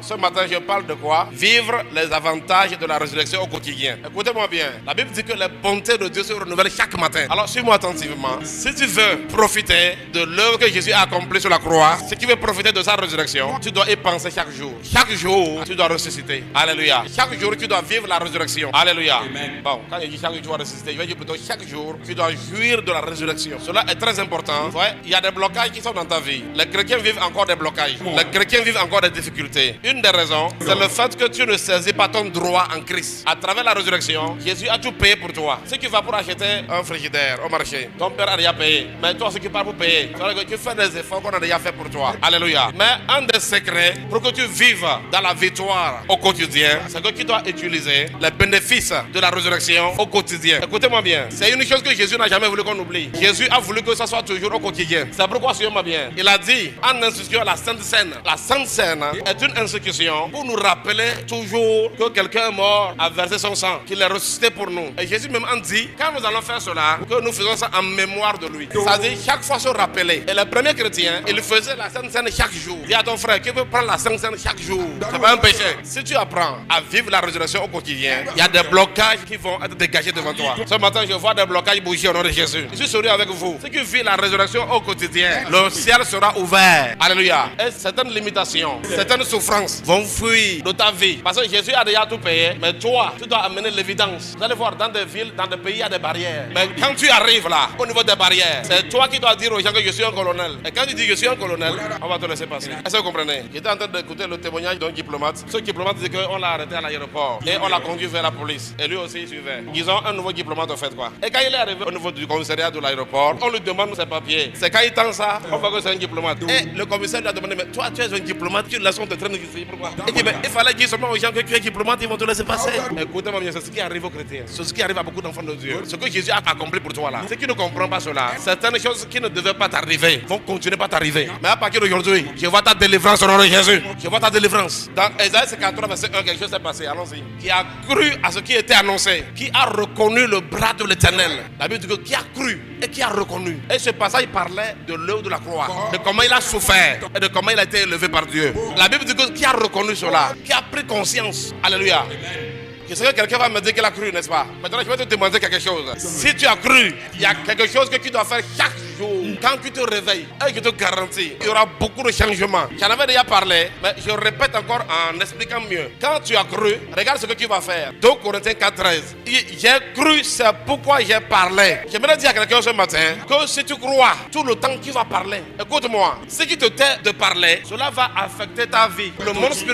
ce matin, je parle de quoi? Vivre les avantages de la résurrection au quotidien. Écoutez-moi bien. La Bible dit que les bontés de Dieu se renouvellent chaque matin. Alors, suis-moi attentivement. Si tu veux profiter de l'œuvre que Jésus a accomplie sur la croix, si tu veux profiter de sa résurrection, tu dois y penser chaque jour. Chaque jour, tu dois ressusciter. Alléluia. Chaque jour, tu dois vivre la résurrection. Alléluia. Amen. Bon, quand je dis chaque jour, tu dois ressusciter, je vais dire plutôt chaque jour, tu dois jouir de la résurrection. Cela est très important. Ouais, il y a des blocages qui sont dans ta vie. Les chrétiens vivent encore des blocages. Les chrétiens vivent encore des difficultés. Une des raisons, c'est le fait que tu ne saisis pas ton droit en Christ. À travers la résurrection, Jésus a tout payé pour toi. Si tu vas pour acheter un frigidaire au marché, ton père a déjà payé. Mais toi, ce qui part pour payer, tu fais des efforts qu'on a déjà fait pour toi. Alléluia. Mais un des secrets pour que tu vives dans la victoire au quotidien, c'est que tu dois utiliser les bénéfices de la résurrection au quotidien. Écoutez-moi bien. C'est une chose que Jésus n'a jamais voulu qu'on oublie. Jésus a voulu que ça soit toujours au quotidien. C'est pourquoi, suivez-moi bien. Il a dit en instituant la Sainte Seine. La Sainte Seine est une institution pour nous rappeler toujours que quelqu'un est mort, a versé son sang, qu'il est ressuscité pour nous. Et Jésus même en dit, quand nous allons faire cela, que nous faisons ça en mémoire de lui. C'est-à-dire chaque fois se rappeler. Et les premiers chrétiens, ils faisaient la Sainte Seine chaque jour. Dis à ton frère, qui veut prendre la Sainte Seine chaque jour? C'est pas un péché. Si tu apprends à vivre la résurrection au quotidien, il y a des blocages qui vont être dégagés devant toi. Ce matin, je vois des blocages bouger au nom de Jésus. Je suis souri avec vous. Si tu vis la résurrection au quotidien, le ciel sera ouvert. Alléluia. Et certaines limitations, certaines souffrances vont fuir de ta vie. Parce que Jésus a déjà tout payé, mais toi, tu dois amener l'évidence. Vous allez voir, dans des villes, dans des pays, il y a des barrières. Mais quand tu arrives là, au niveau des barrières, c'est toi qui dois dire aux gens que je suis un colonel. Et quand tu dis que je suis un colonel, on va te laisser passer. Est-ce que vous comprenez? J'étais en train d'écouter le témoignage d'un diplomate. Ce diplomate dit qu'on l'a arrêté à l'aéroport et on l'a conduit vers la police. Et lui aussi il suivait. Ils ont un nouveau diplomate en fait quoi. Et quand il est arrivé au niveau du commissariat de l'aéroport, on lui demande ses papiers. C'est quand il tend ça, on voit que c'est un diplomate. Et le commissaire lui a demandé, mais toi tu es un diplomate, tu laisses on te traîne ici, pourquoi? Il dit, mais il fallait dire seulement aux gens que tu es diplomate, ils vont te laisser passer. Écoutez-moi bien, c'est ce qui arrive aux chrétiens. C'est ce qui arrive à beaucoup d'enfants de Dieu. Ce que Jésus a accompli pour toi là. Ceux qui ne comprennent pas cela, certaines choses qui ne devaient pas t'arriver vont continuer pas t'arriver. Mais à partir d'aujourd'hui, je vois ta délivrance au nom de Jésus. Je vois ta délivrance. Dans Ésaïe 53, verset 1, quelque chose s'est passé. Allons-y. Qui a cru à ce qui était annoncé, qui a reconnu le bras de l'Éternel. La Bible dit que qui a cru et qui a reconnu. Et ce passage parlait de l'œuvre de la croix, de comment il a souffert et de comment il a été élevé par Dieu. La Bible dit que qui a reconnu cela, qui a pris conscience. Alléluia. Je sais que quelqu'un va me dire qu'il a cru, n'est-ce pas? Maintenant, je vais te demander quelque chose. Si tu as cru, il y a quelque chose que tu dois faire chaque jour. Quand tu te réveilles, et je te garantis, il y aura beaucoup de changements. J'en avais déjà parlé, mais je répète encore en expliquant mieux. Quand tu as cru, regarde ce que tu vas faire. 2 Corinthiens 4:13. J'ai cru, c'est pourquoi j'ai parlé. J'aimerais dire à quelqu'un ce matin que si tu crois, tout le temps tu vas parler. Écoute-moi, ce qui te tait de parler, cela va affecter ta vie. Le monde spirituel